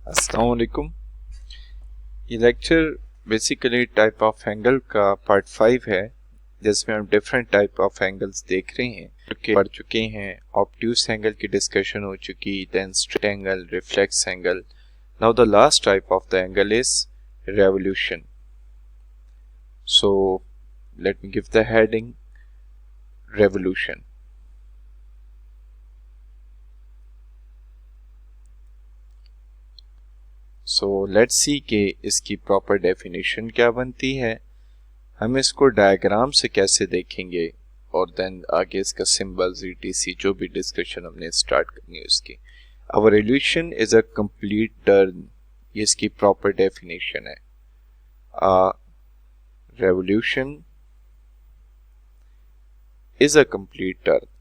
अस्सलाम वालेकुम। ये lecture basically type of angle का पार्ट 5 है, जिसमें हम डिफरेंट टाइप ऑफ एंगल्स देख रहे हैं, पढ़ चुके हैं। ऑब्ट्यूस एंगल की डिस्कशन हो चुकी, then straight angle, reflex angle. Now the last type of the angle is revolution. So let me give the heading revolution. So let's see कि इसकी प्रॉपर डेफिनेशन क्या बनती है, हम इसको डायग्राम से कैसे देखेंगे, और देन आगे इसका सिंबल्स ईटीसी जो भी डिस्कशन हमने स्टार्ट करनी है उसकी। Our revolution is a complete turn, ये इसकी प्रॉपर डेफिनेशन है। Revolution is a complete turn.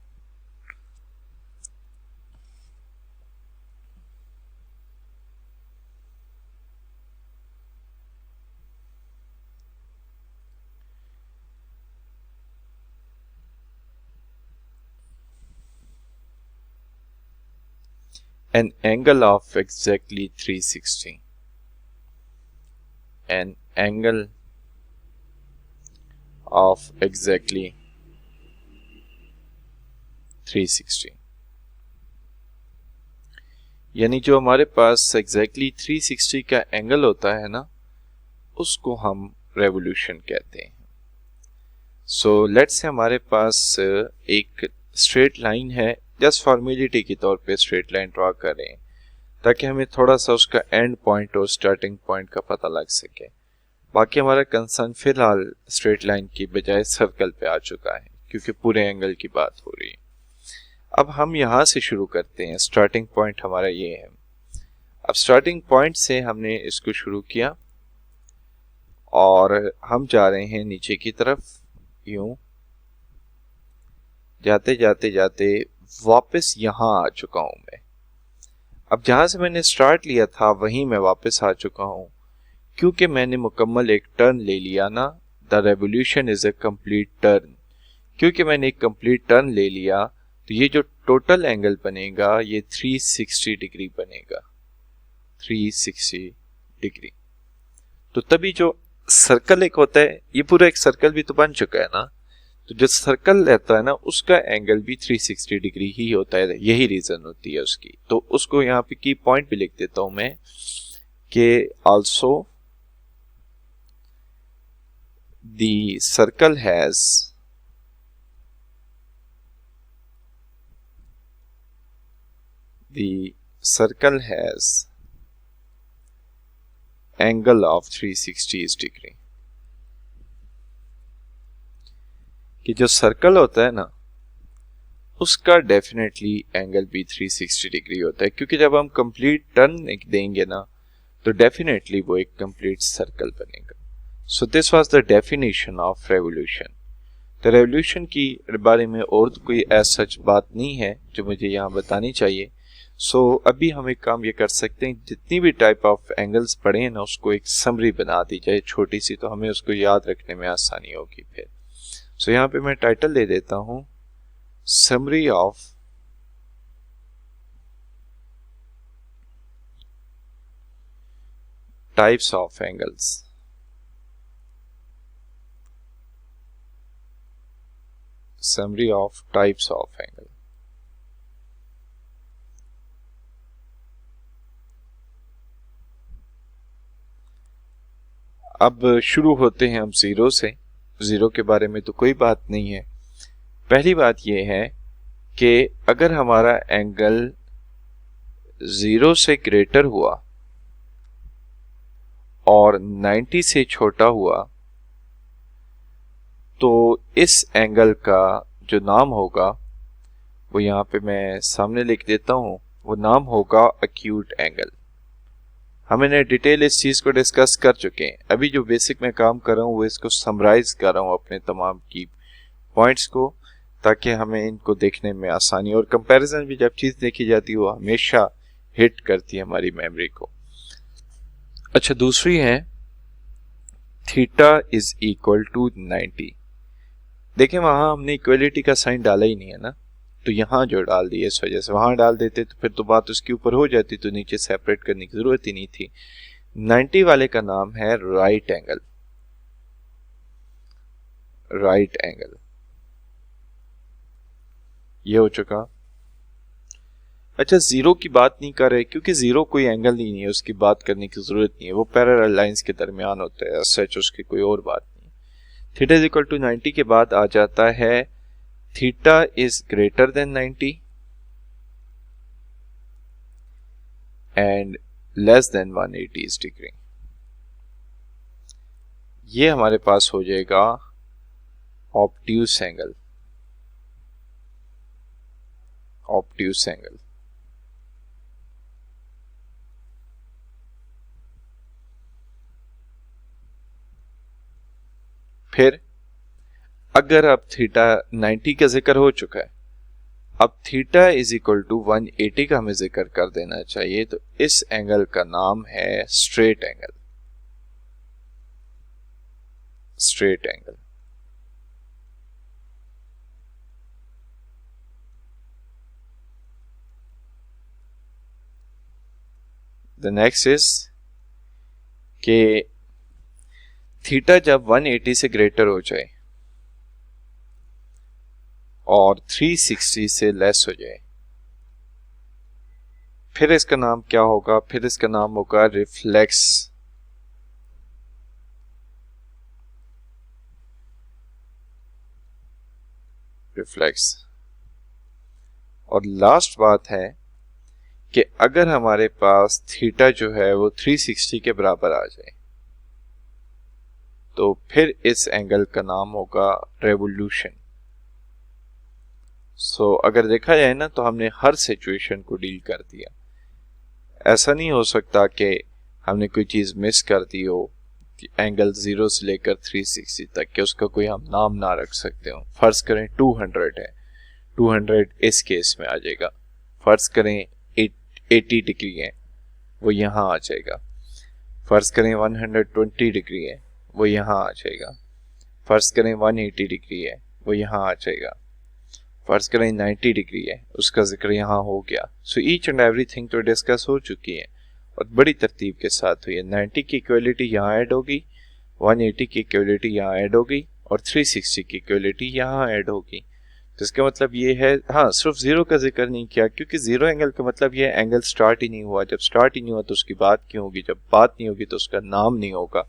An angle of exactly 360. An angle of exactly 360, यानी जो हमारे पास exactly 360 का एंगल होता है ना, उसको हम रेवोल्यूशन कहते हैं। सो लेट्स से हमारे पास एक स्ट्रेट लाइन है, जस्ट फॉर्मेलिटी के तौर पे स्ट्रेट लाइन ड्रॉ करें ताकि हमें थोड़ा सा उसका एंड पॉइंट और स्टार्टिंग पॉइंट का पता लग सके। बाकी हमारा कंसर्न फिलहाल स्ट्रेट लाइन की बजाय सर्कल पे आ चुका है, क्योंकि पूरे एंगल की बात हो रही है। अब हम यहां से शुरू करते हैं, स्टार्टिंग पॉइंट हमारा ये है। अब स्टार्टिंग पॉइंट से हमने इसको शुरू किया और हम जा रहे हैं नीचे की तरफ, यूं जाते जाते जाते वापस यहां आ चुका हूं मैं। अब जहां से मैंने स्टार्ट लिया था वहीं मैं वापस आ चुका हूं, क्योंकि मैंने मुकम्मल एक टर्न ले लिया ना। The revolution is a complete turn. क्योंकि मैंने एक कंप्लीट टर्न ले लिया तो ये जो टोटल एंगल बनेगा ये 360 डिग्री बनेगा, 360 डिग्री। तो तभी जो सर्कल एक होता है, ये पूरा एक सर्कल भी तो बन चुका है ना, तो जो सर्कल रहता है ना उसका एंगल भी 360 डिग्री ही होता है, यही रीजन होती है उसकी। तो उसको यहाँ पे की पॉइंट भी लिख देता हूं मैं कि also the circle has angle of 360 degree। कि जो सर्कल होता है ना उसका डेफिनेटली एंगल भी 360 डिग्री होता है, क्योंकि जब हम कंप्लीट टर्न देंगे ना तो डेफिनेटली वो एक कंप्लीट सर्कल बनेगा। So this was the definition of revolution. तो रेवोल्यूशन की बारे में और कोई ऐसा सच बात नहीं है जो मुझे यहाँ बतानी चाहिए। सो अभी हम एक काम ये कर सकते हैं, जितनी भी टाइप ऑफ एंगल्स पढ़े हैं ना उसको एक समरी बना दी जाए छोटी सी, तो हमें उसको याद रखने में आसानी होगी फिर। सो यहाँ पे मैं टाइटल दे देता हूँ, summary of types of angles. Summary of types of angle। अब शुरू होते हैं हम जीरो से। जीरो के बारे में तो कोई बात नहीं है। पहली बात यह है कि अगर हमारा एंगल जीरो से ग्रेटर हुआ और 90 से छोटा हुआ तो इस एंगल का जो नाम होगा वो यहाँ पे मैं सामने लिख देता हूं, वो नाम होगा एक्यूट एंगल। हमने डिटेल इस चीज को डिस्कस कर चुके हैं। अभी जो बेसिक मैं काम कर रहा हूं वो इसको समराइज कर रहा हूं अपने तमाम की पॉइंट्स को, ताकि हमें इनको देखने में आसानी, और कंपैरिजन भी जब चीज देखी जाती है वो हमेशा हिट करती है हमारी मेमोरी को। अच्छा, दूसरी है थीटा इज इक्वल टू 90। देखें वहां हमने इक्वलिटी का साइन डाला ही नहीं है ना, तो यहाँ जो डाल दिए इस वजह से, वहां डाल देते तो फिर तो बात उसके ऊपर हो जाती, तो नीचे सेपरेट करने की जरूरत ही नहीं थी। 90 वाले का नाम है राइट एंगल, राइट एंगल। ये हो चुका। अच्छा, जीरो की बात नहीं कर रहे क्योंकि जीरो कोई एंगल नहीं है, उसकी बात करने की जरूरत नहीं है, वो पैरेलल लाइंस के दरमियान होता है, सच उसकी कोई और बात नहीं। थीटा इज इक्वल टू 90 के बाद आ जाता है theta is greater than 90 and less than 180 degree. ये हमारे पास हो जाएगा ऑब्ट्यूस एंगल, ऑब्ट्यूस एंगल। फिर अगर अब थीटा 90 का जिक्र हो चुका है, अब थीटा इज इक्वल टू 180 का हमें जिक्र कर देना चाहिए, तो इस एंगल का नाम है straight angle, straight angle. The next is के थीटा जब 180 से ग्रेटर हो जाए और 360 से लेस हो जाए, फिर इसका नाम क्या होगा? फिर इसका नाम होगा रिफ्लेक्स, रिफ्लेक्स। और लास्ट बात है कि अगर हमारे पास थीटा जो है वो 360 के बराबर आ जाए तो फिर इस एंगल का नाम होगा रेवोल्यूशन। सो अगर देखा जाए ना तो हमने हर सिचुएशन को डील कर दिया। ऐसा नहीं हो सकता कि हमने कोई चीज मिस कर दी हो, एंगल 0 से लेकर 360 तक कि उसका कोई हम नाम ना रख सकते हो। फर्ज करें 200 है, 200 इस केस में आ जाएगा। फर्ज करें 80 डिग्री है, वो यहां आ जाएगा। फर्ज करें 120 डिग्री है, वो यहां आ जाएगा। फर्ज करें 180 डिग्री है, वो यहां आ जाएगा। फर्ज करें 90 डिग्री है, उसका जिक्र यहां हो गया। सो ईच एंड एवरीथिंग तो डिस्कस हो चुकी है और बड़ी तरतीब के साथ हुई है। 90 की इक्वलिटी यहाँ ऐड होगी, 180 की इक्वलिटी यहाँ ऐड होगी और 360 की इक्वलिटी यहाँ ऐड होगी। तो इसका मतलब ये है, हाँ सिर्फ जीरो का जिक्र नहीं किया क्योंकि जीरो एंगल का मतलब ये एंगल स्टार्ट ही नहीं हुआ। जब स्टार्ट ही नहीं हुआ तो उसकी बात क्यों होगी? जब बात नहीं होगी तो उसका नाम नहीं होगा।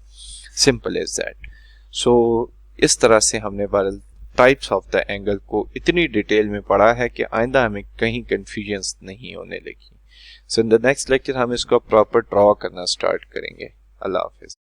Simple as that. सो इस तरह से हमने बहरहाल टाइप्स ऑफ द एंगल को इतनी डिटेल में पढ़ा है कि आइंदा हमें कहीं कंफ्यूजन नहीं होने लगी। सो इन द नेक्स्ट लेक्चर हम इसको प्रॉपर ड्रॉ करना स्टार्ट करेंगे। अल्लाह हाफिज।